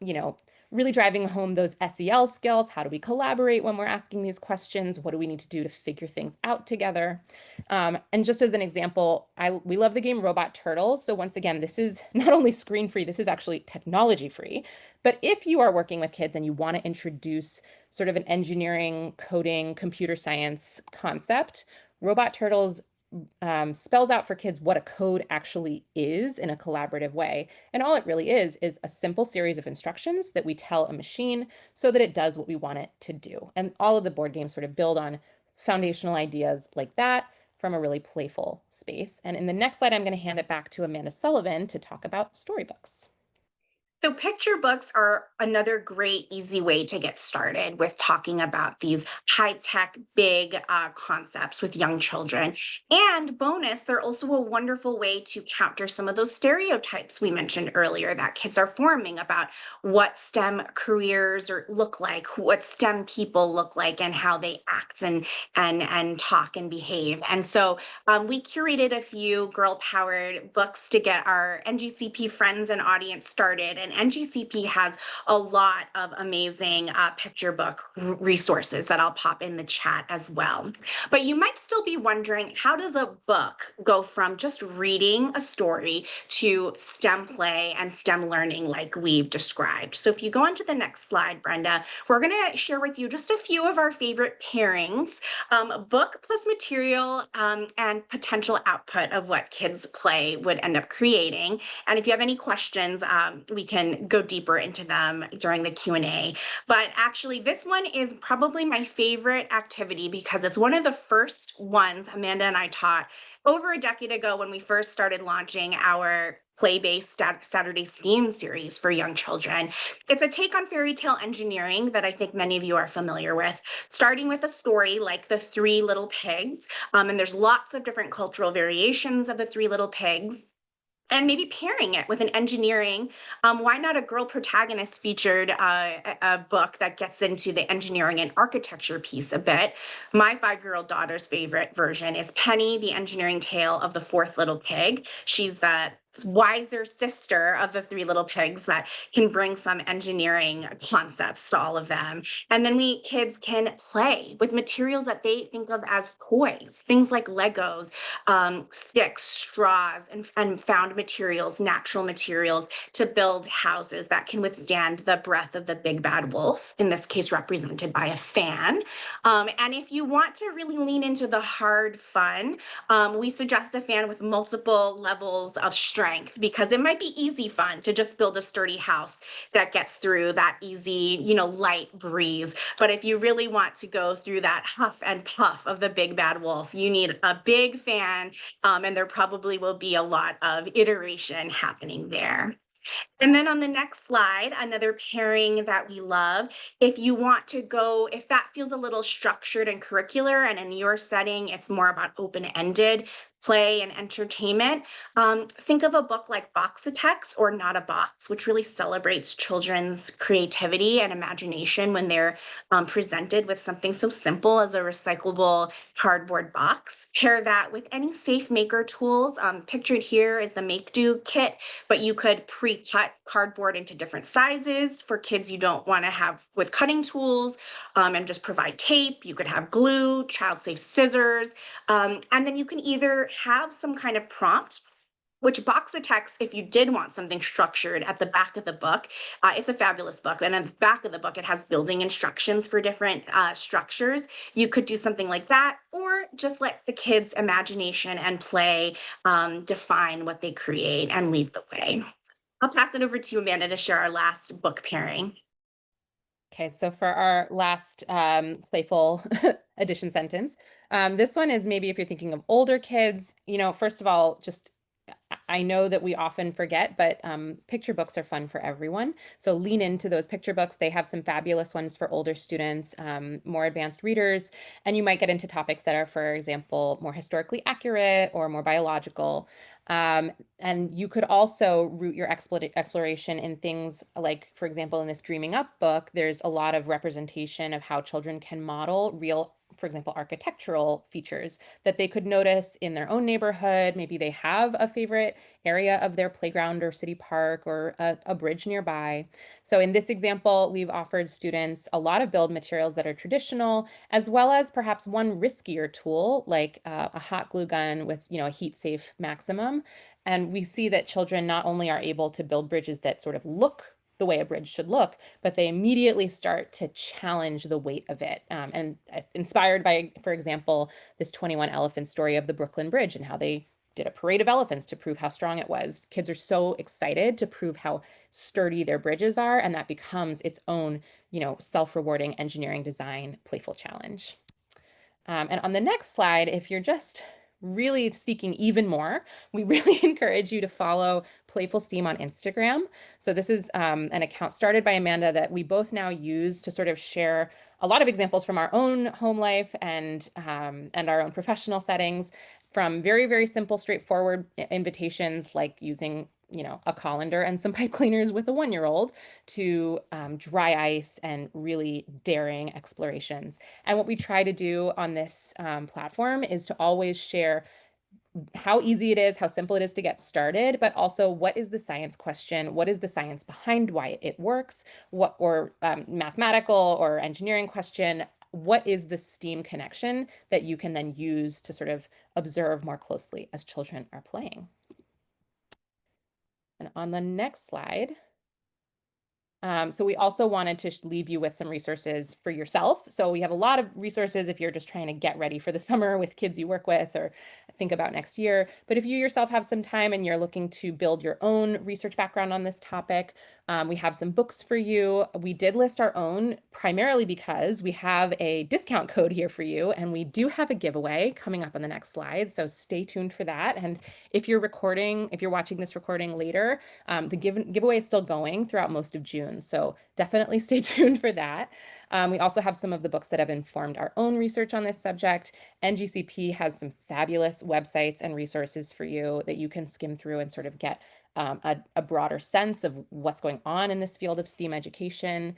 really driving home those SEL skills. How do we collaborate when we're asking these questions? What do we need to do to figure things out together? And just as an example, we love the game Robot Turtles. So once again, this is not only screen-free, this is actually technology-free. But if you are working with kids and you want to introduce sort of an engineering, coding, computer science concept, Robot Turtles spells out for kids what a code actually is in a collaborative way. And all it really is a simple series of instructions that we tell a machine so that it does what we want it to do. And all of the board games sort of build on foundational ideas like that from a really playful space. And in the next slide, I'm going to hand it back to Amanda Sullivan to talk about storybooks. So, picture books are another great, easy way to get started with talking about these high tech, big concepts with young children. And bonus, they're also a wonderful way to counter some of those stereotypes we mentioned earlier that kids are forming about what STEM careers look like, what STEM people look like, and how they act and talk and behave. And so, we curated a few girl powered books to get our NGCP friends and audience started. And NGCP has a lot of amazing picture book resources that I'll pop in the chat as well. But you might still be wondering, how does a book go from just reading a story to STEM play and STEM learning like we've described? So if you go on to the next slide, Brenda, we're going to share with you just a few of our favorite pairings, book plus material, and potential output of what kids play would end up creating. And if you have any questions, we can go deeper into them during the Q&A. But actually, this one is probably my favorite activity because it's one of the first ones Amanda and I taught over a decade ago when we first started launching our play-based Saturday STEAM series for young children. It's a take on fairy tale engineering that I think many of you are familiar with, starting with a story like The Three Little Pigs. And there's lots of different cultural variations of The Three Little Pigs, and maybe pairing it with an engineering. Why not a girl protagonist featured a book that gets into the engineering and architecture piece a bit? My 5-year-old daughter's favorite version is Penny, the engineering tale of the fourth little pig. She's the wiser sister of the three little pigs that can bring some engineering concepts to all of them. And then we kids can play with materials that they think of as toys, things like Legos, sticks, straws, and found materials, natural materials to build houses that can withstand the breath of the big bad wolf, in this case represented by a fan. And if you want to really lean into the hard fun, we suggest a fan with multiple levels of strength, because it might be easy fun to just build a sturdy house that gets through that easy, light breeze. But if you really want to go through that huff and puff of the big bad wolf, you need a big fan, and there probably will be a lot of iteration happening there. And then on the next slide, another pairing that we love, if you want to go, if that feels a little structured and curricular, and in your setting, it's more about open-ended play and entertainment, think of a book like Box of Text or Not a Box, which really celebrates children's creativity and imagination when they're presented with something so simple as a recyclable cardboard box. Pair that with any safe maker tools. Pictured here is the Make Do kit, but you could pre-cut cardboard into different sizes for kids you don't want to have with cutting tools, and just provide tape. You could have glue, child-safe scissors, and then you can either have some kind of prompt, which Box of Text, if you did want something structured at the back of the book, it's a fabulous book. And at the back of the book, it has building instructions for different structures. You could do something like that, or just let the kids' imagination and play define what they create and lead the way. I'll pass it over to you, Amanda, to share our last book pairing. Okay, so for our last playful addition sentence, this one is maybe if you're thinking of older kids, first of all, just I know that we often forget, but picture books are fun for everyone. So lean into those picture books. They have some fabulous ones for older students, more advanced readers, and you might get into topics that are, for example, more historically accurate or more biological. And you could also root your exploration in things like, for example, in this Dreaming Up book, there's a lot of representation of how children can model real, for example, architectural features that they could notice in their own neighborhood. Maybe they have a favorite area of their playground or city park or a bridge nearby. So in this example, we've offered students a lot of build materials that are traditional, as well as perhaps one riskier tool like a hot glue gun with a heat safe maximum. And we see that children not only are able to build bridges that sort of look the way a bridge should look, but they immediately start to challenge the weight of it. And inspired by, for example, this 21 elephant story of the Brooklyn Bridge and how they did a parade of elephants to prove how strong it was. Kids are so excited to prove how sturdy their bridges are, and that becomes its own, self-rewarding engineering design playful challenge. And on the next slide, if you're just really seeking even more, we really encourage you to follow Playful STEAM on Instagram. So this is an account started by Amanda that we both now use to sort of share a lot of examples from our own home life and our own professional settings, from very, very simple, straightforward invitations like using a colander and some pipe cleaners with a 1-year-old, to dry ice and really daring explorations. And what we try to do on this platform is to always share how easy it is, how simple it is to get started, but also what is the science question? What is the science behind why it works? Or mathematical or engineering question? What is the STEAM connection that you can then use to sort of observe more closely as children are playing? And on the next slide, so we also wanted to leave you with some resources for yourself. So we have a lot of resources if you're just trying to get ready for the summer with kids you work with or think about next year. But if you yourself have some time and you're looking to build your own research background on this topic, we have some books for you. We did list our own primarily because we have a discount code here for you, and we do have a giveaway coming up on the next slide. So stay tuned for that. And if you're watching this recording later, the giveaway is still going throughout most of June. So definitely stay tuned for that. We also have some of the books that have informed our own research on this subject. NGCP has some fabulous websites and resources for you that you can skim through and sort of get a broader sense of what's going on in this field of STEAM education.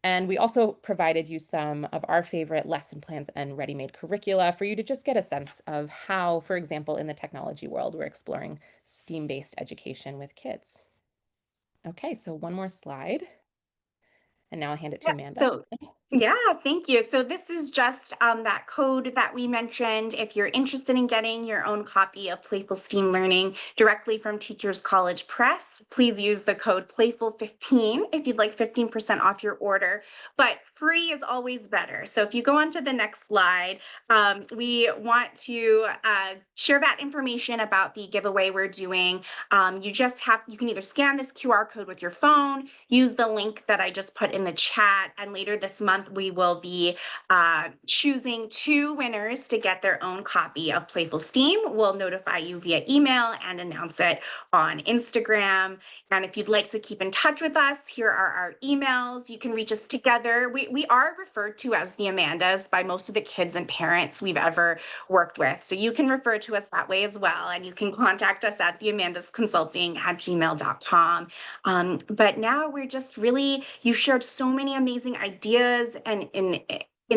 And we also provided you some of our favorite lesson plans and ready-made curricula for you to just get a sense of how, for example, in the technology world, we're exploring STEAM-based education with kids. Okay, so one more slide. And now I'll hand it to Yeah, Amanda. so yeah, thank you. So this is just that code that we mentioned. If you're interested in getting your own copy of Playful STEAM Learning directly from Teachers College Press, please use the code Playful15 if you'd like 15% off your order. But free is always better. So if you go on to the next slide, we want to share that information about the giveaway we're doing. You can either scan this QR code with your phone, use the link that I just put in the chat, and later this month we will be choosing 2 winners to get their own copy of Playful STEAM. We'll notify you via email and announce it on Instagram. And if you'd like to keep in touch with us, here are our emails. You can reach us together. We are referred to as the Amandas by most of the kids and parents we've ever worked with. So you can refer to us that way as well. And you can contact us at theamandasconsulting@gmail.com. But now we're just really, you shared so many amazing ideas and in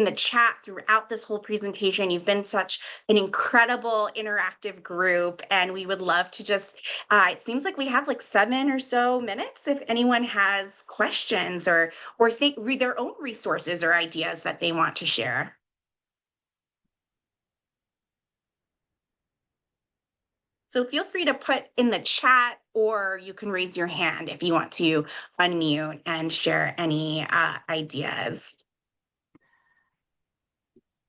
the chat throughout this whole presentation. You've been such an incredible interactive group, and we would love to just, it seems like we have like 7 or so minutes if anyone has questions or read their own resources or ideas that they want to share. So feel free to put in the chat, or you can raise your hand if you want to unmute and share any ideas.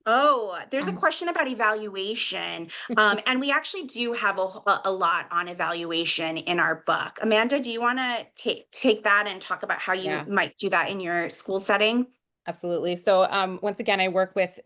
Oh, there's a question about evaluation. And we actually do have a lot on evaluation in our book. Amanda, do you want to take that and talk about how you Yeah. might do that in your school setting? Absolutely. So once again, I work with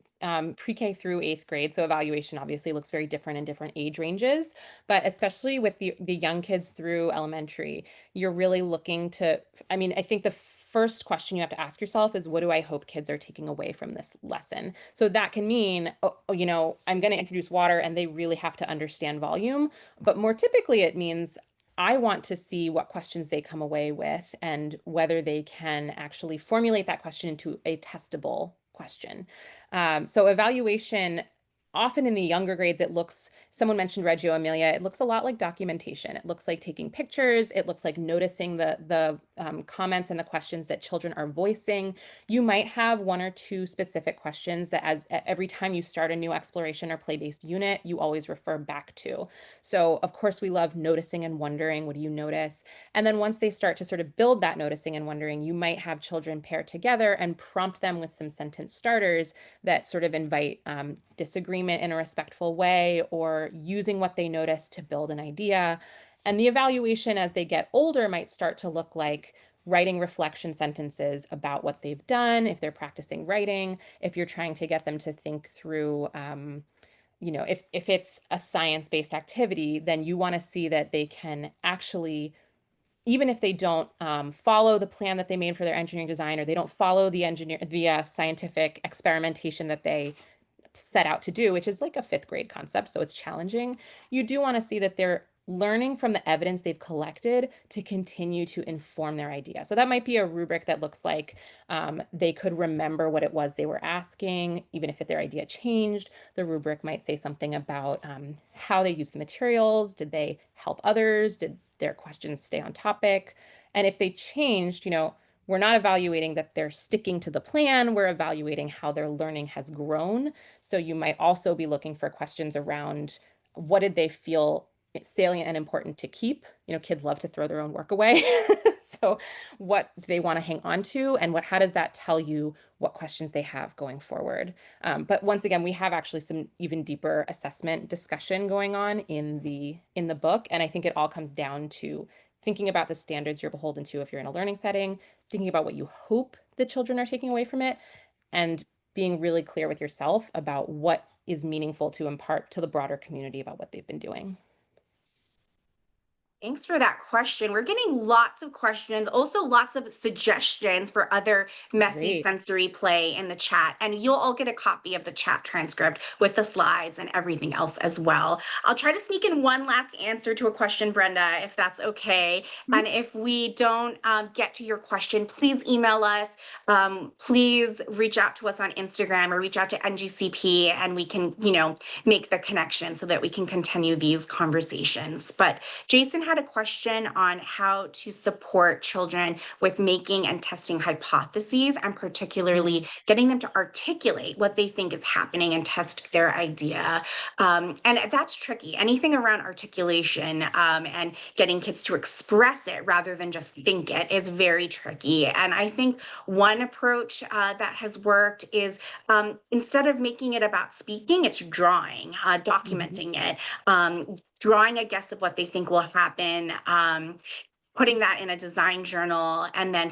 pre-K through 8th grade. So evaluation obviously looks very different in different age ranges, but especially with the young kids through elementary, you're really looking to, I think the first question you have to ask yourself is, what do I hope kids are taking away from this lesson? So that can mean, I'm going to introduce water and they really have to understand volume. But more typically, it means I want to see what questions they come away with and whether they can actually formulate that question into a testable question. So evaluation often in the younger grades, someone mentioned Reggio Emilia, it looks a lot like documentation. It looks like taking pictures. It looks like noticing the comments and the questions that children are voicing. You might have one or two specific questions that every time you start a new exploration or play-based unit, you always refer back to. So of course we love noticing and wondering, what do you notice? And then once they start to sort of build that noticing and wondering, you might have children pair together and prompt them with some sentence starters that sort of invite disagreement in a respectful way, or using what they notice to build an idea. And the evaluation as they get older might start to look like writing reflection sentences about what they've done, if they're practicing writing, if you're trying to get them to think through, if it's a science-based activity, then you want to see that they can actually, even if they don't follow the plan that they made for their engineering design, or they don't follow the scientific experimentation that they set out to do, which is like a fifth grade concept, so it's challenging. You do want to see that they're learning from the evidence they've collected to continue to inform their idea. So that might be a rubric that looks like they could remember what it was they were asking, even if their idea changed. The rubric might say something about how they used the materials. Did they help others? Did their questions stay on topic? And if they changed, we're not evaluating that they're sticking to the plan. We're evaluating how their learning has grown. So you might also be looking for questions around what did they feel salient and important to keep. Kids love to throw their own work away. So what do they want to hang on to, and how does that tell you what questions they have going forward? But once again, we have actually some even deeper assessment discussion going on in the book. And I think it all comes down to thinking about the standards you're beholden to if you're in a learning setting, thinking about what you hope the children are taking away from it, and being really clear with yourself about what is meaningful to impart to the broader community about what they've been doing. Thanks for that question. We're getting lots of questions, also lots of suggestions for other messy Great. sensory play in the chat. And you'll all get a copy of the chat transcript with the slides and everything else as well. I'll try to sneak in one last answer to a question, Brenda, if that's okay. And if we don't get to your question, please email us. Please reach out to us on Instagram or reach out to NGCP, and we can, make the connection so that we can continue these conversations. But Jason had a question on how to support children with making and testing hypotheses, and particularly getting them to articulate what they think is happening and test their idea. And that's tricky. Anything around articulation and getting kids to express it rather than just think it is very tricky. And I think one approach that has worked is instead of making it about speaking, it's drawing, documenting it. Drawing a guess of what they think will happen, putting that in a design journal, and then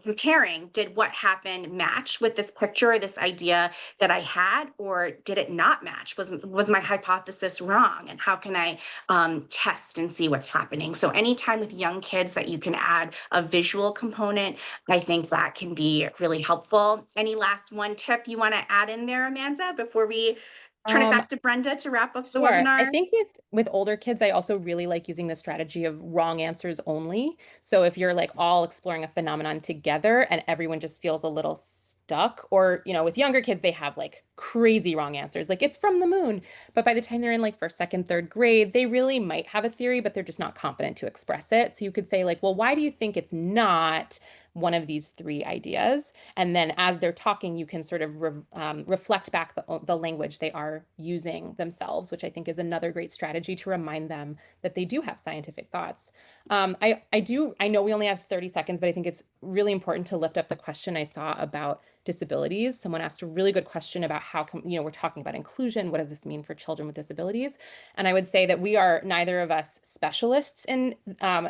comparing, did what happened match with this picture or this idea that I had, or did it not match? Was my hypothesis wrong? And how can I test and see what's happening? So anytime with young kids that you can add a visual component, I think that can be really helpful. Any last one tip you want to add in there, Amanda, before we turn it Um, back to Brenda to wrap up the Sure. I webinar? think with older kids, I also really like using the strategy of wrong answers only. So if you're like all exploring a phenomenon together and everyone just feels a little stuck, or with younger kids, they have like crazy wrong answers, like it's from the moon. But by the time they're in like first, second, third grade, they really might have a theory, but they're just not confident to express it. So you could say like, well, why do you think it's not one of these three ideas? And then as they're talking, you can sort of reflect back the language they are using themselves, which I think is another great strategy to remind them that they do have scientific thoughts. I know we only have 30 seconds, but I think it's really important to lift up the question I saw about disabilities. Someone asked a really good question about how we're talking about inclusion. What does this mean for children with disabilities? And I would say that we are neither of us specialists in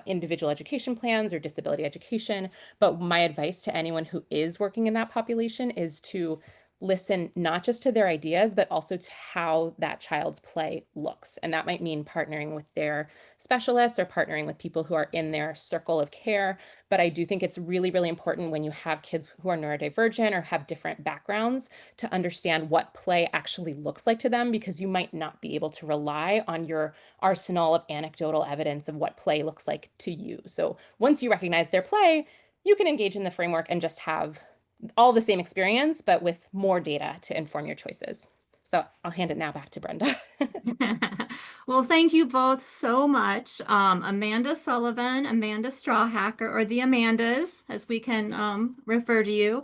individual education plans or disability education, but my advice to anyone who is working in that population is to listen not just to their ideas, but also to how that child's play looks. And that might mean partnering with their specialists or partnering with people who are in their circle of care. But I do think it's really, really important when you have kids who are neurodivergent or have different backgrounds to understand what play actually looks like to them, because you might not be able to rely on your arsenal of anecdotal evidence of what play looks like to you. So once you recognize their play, you can engage in the framework and just have all the same experience, but with more data to inform your choices. So I'll hand it now back to Brenda. Well, thank you both so much. Amanda Sullivan, Amanda Strawhacker, or the Amandas, as we can refer to you.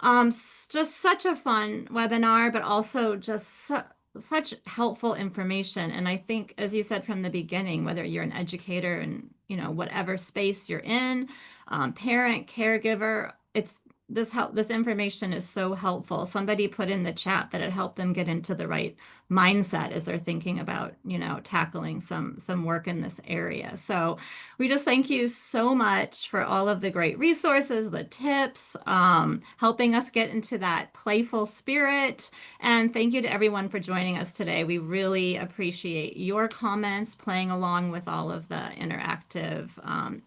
Just such a fun webinar, but also just such helpful information. And I think, as you said from the beginning, whether you're an educator and whatever space you're in, parent, caregiver, this information is so helpful. Somebody put in the chat that it helped them get into the right mindset as they're thinking about, tackling some work in this area. So we just thank you so much for all of the great resources, the tips, helping us get into that playful spirit. And thank you to everyone for joining us today. We really appreciate your comments, playing along with all of the interactive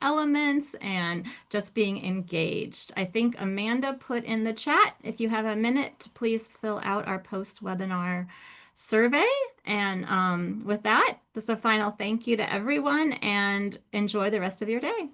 elements and just being engaged. I think Amanda put in the chat, if you have a minute, to please fill out our post-webinar survey. And with that, just a final thank you to everyone and enjoy the rest of your day.